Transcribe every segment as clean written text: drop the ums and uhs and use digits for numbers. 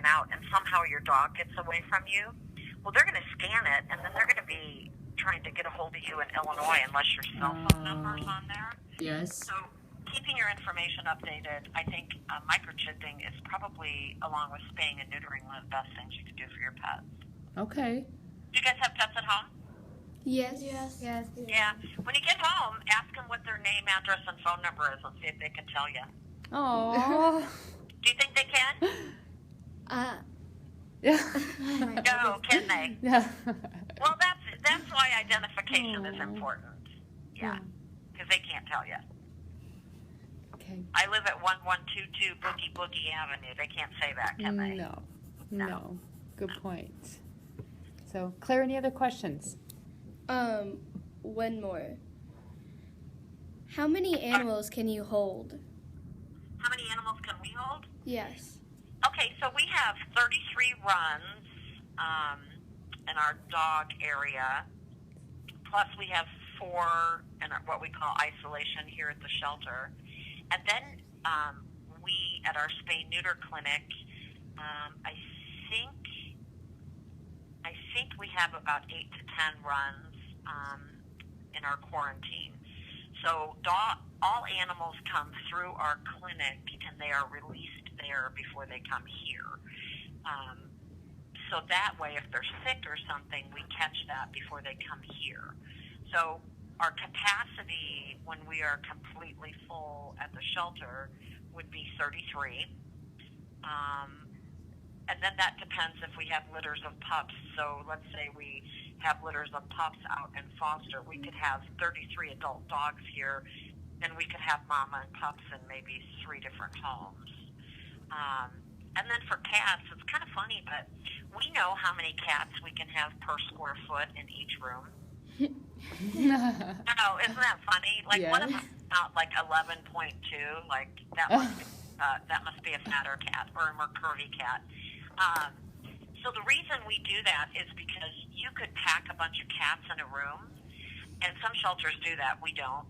out and somehow your dog gets away from you, well, they're going to scan it, and then they're going to be trying to get a hold of you in Illinois unless your cell phone number's on there. Yes. So keeping your information updated, I think microchipping is probably, along with spaying and neutering, one of the best things you can do for your pets. Okay. Do you guys have pets at home? Yes. Yes. Yes. Yeah. When you get home, ask them what their name, address, and phone number is and see if they can tell you. Oh. Do you think they can? No, can they? Yeah. Well, that's why identification is important. Yeah, because they can't tell you. Okay. I live at 1122 Boogie Boogie Avenue. They can't say that, can they? No. Good point. So, Claire, any other questions? One more. How many animals can you hold? How many animals can we hold? Yes. Okay, so we have 33 runs in our dog area. Plus, we have 4 in what we call isolation here at the shelter. And then we, at our spay-neuter clinic, I think we have about 8 to 10 runs in our quarantine. So all animals come through our clinic, and they are released there before they come here. So that way, if they're sick or something, we catch that before they come here. So our capacity when we are completely full at the shelter would be 33. And then that depends if we have litters of pups. So let's say we have litters of pups out in foster. We could have 33 adult dogs here, and we could have mama and pups in maybe 3 different homes. And then for cats, it's kind of funny, but we know how many cats we can have per square foot in each room. Oh, isn't that funny? Like, Yes. One of them out like 11.2. Like that must be a fatter cat or a more curvy cat. So the reason we do that is because you could pack a bunch of cats in a room, and some shelters do that. We don't.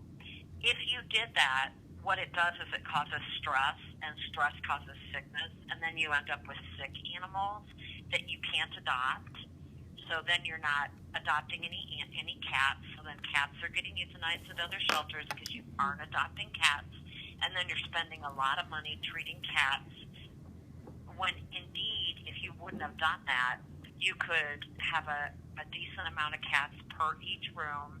If you did that, what it does is it causes stress, and stress causes sickness, and then you end up with sick animals that you can't adopt. So then you're not adopting any cats. So then cats are getting euthanized at other shelters because you aren't adopting cats, and then you're spending a lot of money treating cats. When indeed, if you wouldn't have done that, you could have a decent amount of cats per each room,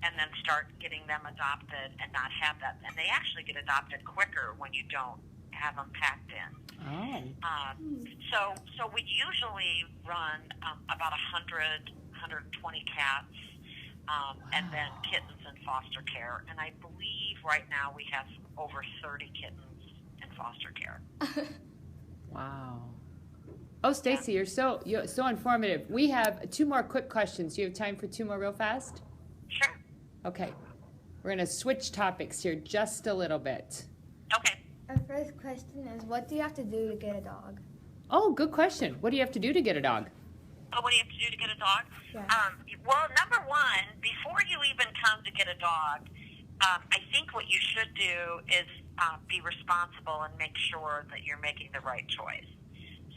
and then start getting them adopted and not have that. And they actually get adopted quicker when you don't have them packed in. Oh. So we usually run about 100, 120 cats, and then kittens in foster care. And I believe right now we have over 30 kittens in foster care. Wow. Oh, Stacy, you're so informative. We have 2 more quick questions. Do you have time for 2 more real fast? Sure. Okay. We're going to switch topics here just a little bit. Okay. Our first question is, what do you have to do to get a dog? Oh, good question. What do you have to do to get a dog? Oh, what do you have to do to get a dog? Yeah. Well, number one, before you even come to get a dog, I think what you should do is be responsible and make sure that you're making the right choice.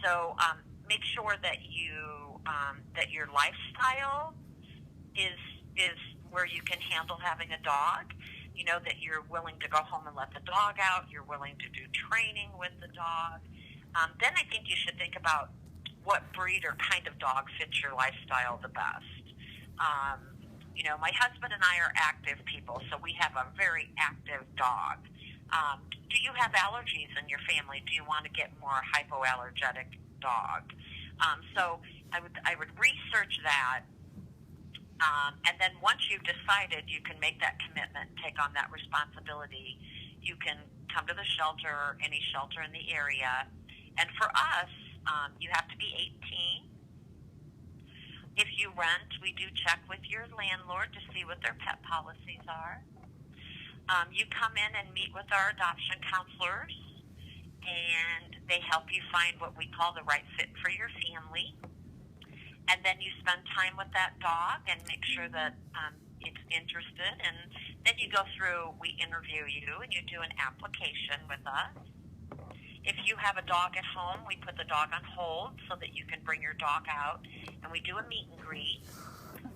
So make sure that that your lifestyle is where you can handle having a dog. You know, that you're willing to go home and let the dog out. You're willing to do training with the dog. Then I think you should think about what breed or kind of dog fits your lifestyle the best. You know, my husband and I are active people, so we have a very active dog. Do you have allergies in your family? Do you want to get more hypoallergenic dog? So I would research that. And then once you've decided you can make that commitment, take on that responsibility, you can come to the shelter, any shelter in the area. And for us, you have to be 18. If you rent, we do check with your landlord to see what their pet policies are. You come in and meet with our adoption counselors, and they help you find what we call the right fit for your family. And then you spend time with that dog and make sure that it's interested. And then you go through, we interview you, and you do an application with us. If you have a dog at home, we put the dog on hold so that you can bring your dog out, and we do a meet and greet.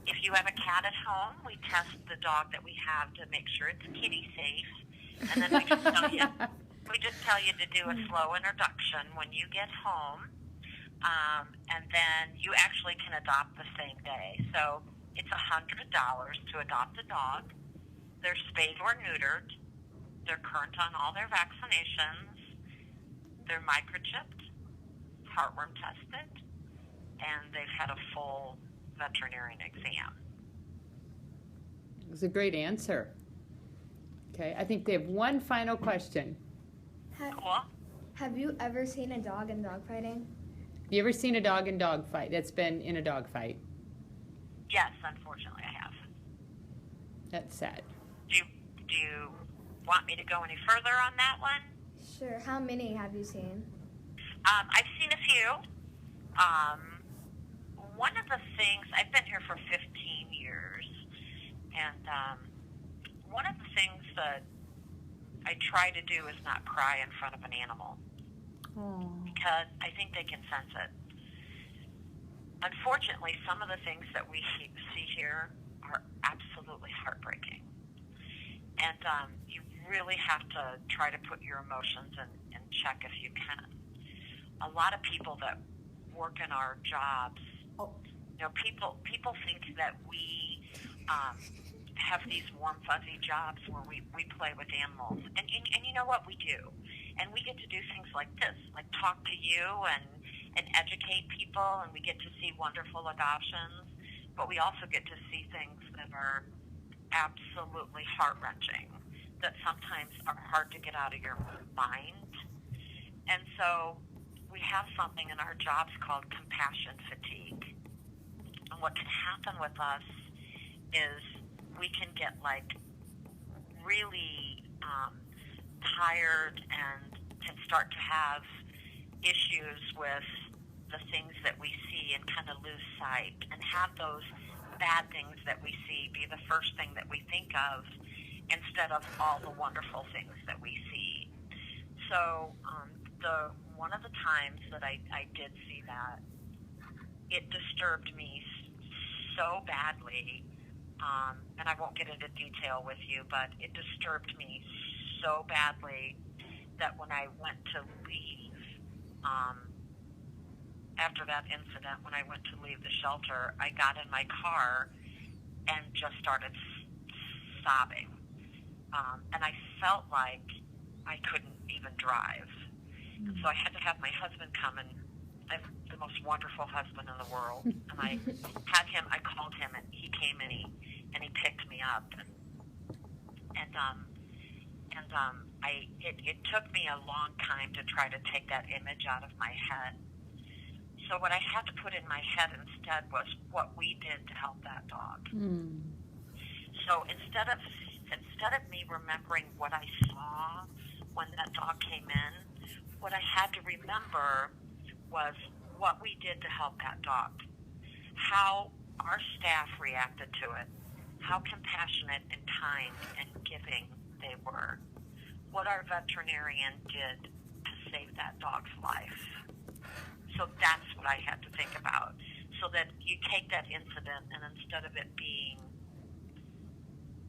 If you have a cat at home, we test the dog that we have to make sure it's kitty safe, and then we just tell you to do a slow introduction when you get home, and then you actually can adopt the same day. So it's $100 to adopt a dog. They're spayed or neutered. They're current on all their vaccinations. They're microchipped, heartworm tested, and they've had a full veterinarian exam. It was a great answer. Okay, I think they have one final question. Cool. Have you ever seen a dog in dog fighting? Have you ever seen a dog in dog fight that's been in a dog fight? Yes, unfortunately I have. That's sad. Do you want me to go any further on that one? Sure. How many have you seen? I've seen a few. One of the things, I've been here for 15 years, and one of the things that I try to do is not cry in front of an animal. Oh. Because I think they can sense it. Unfortunately, some of the things that we see here are absolutely heartbreaking. And you really have to try to put your emotions in check if you can. A lot of people that work in our jobs, people think that we have these warm, fuzzy jobs where we play with animals. And you know what? We do. And we get to do things like this, like talk to you and educate people, and we get to see wonderful adoptions. But we also get to see things that are absolutely heart-wrenching, that sometimes are hard to get out of your mind. And so we have something in our jobs called compassion fatigue. And what can happen with us is we can get really tired and can start to have issues with the things that we see and kind of lose sight, and have those bad things that we see be the first thing that we think of instead of all the wonderful things that we see. So one of the times that I did see that, it disturbed me so badly, and I won't get into detail with you, but it disturbed me so badly that when I went to leave, after that incident, when I went to leave the shelter, I got in my car and just started sobbing. And I felt like I couldn't even drive. And so I had to have my husband come, and I'm the most wonderful husband in the world. And I called him, and he came and he picked me up. It took me a long time to try to take that image out of my head. So what I had to put in my head instead was what we did to help that dog. Mm. So instead of me remembering what I saw when that dog came in, what I had to remember was what we did to help that dog, how our staff reacted to it, how compassionate and kind and giving they were, what our veterinarian did to save that dog's life. So that's what I had to think about. So that you take that incident, and instead of it being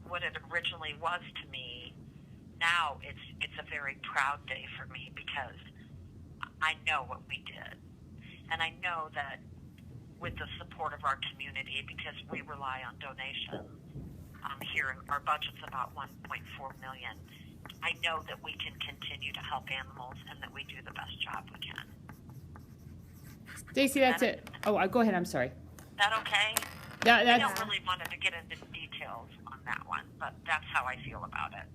what it originally was to me, now it's a very proud day for me, because I know what we did. And I know that with the support of our community, because we rely on donations, here our budget's about $1.4 million. I know that we can continue to help animals, and that we do the best job we can. Stacy, that's it. Oh, go ahead. I'm sorry. That okay? I don't really want to get into details on that one, but that's how I feel about it.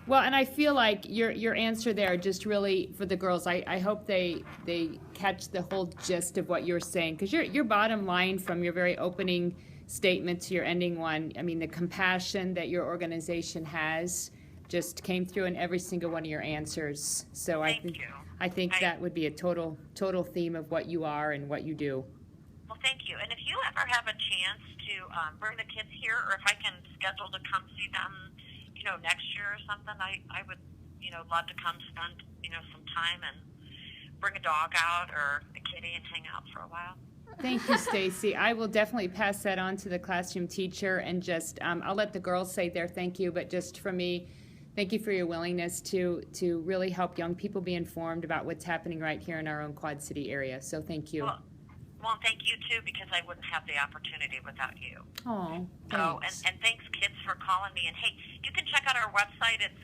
Well, and I feel like your answer there just really, for the girls, I hope they catch the whole gist of what you're saying, because your bottom line from your very opening statement to your ending one, I mean, the compassion that your organization has just came through in every single one of your answers. So I think that would be a total theme of what you are and what you do. Well, thank you. And if you ever have a chance to bring the kids here, or if I can schedule to come see them, next year or something, I would, love to come spend, some time and bring a dog out or a kitty and hang out for a while. Thank you, Stacy. I will definitely pass that on to the classroom teacher, and just I'll let the girls say their thank you, but just for me, thank you for your willingness to really help young people be informed about what's happening right here in our own Quad City area. So thank you. Well, thank you too, because I wouldn't have the opportunity without you. Oh, So, thanks. and thanks, kids, for calling me. And hey, you can check out our website. It's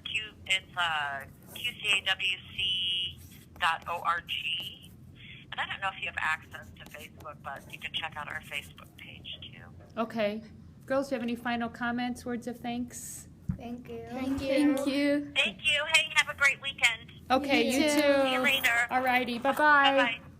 qcawc.org. And I don't know if you have access to Facebook, but you can check out our Facebook page too. Okay. Girls, do you have any final comments, words of thanks? Thank you. Thank you. Thank you. Hey, have a great weekend. Okay, You you too. too. See you later. All righty. Bye-bye. Bye-bye.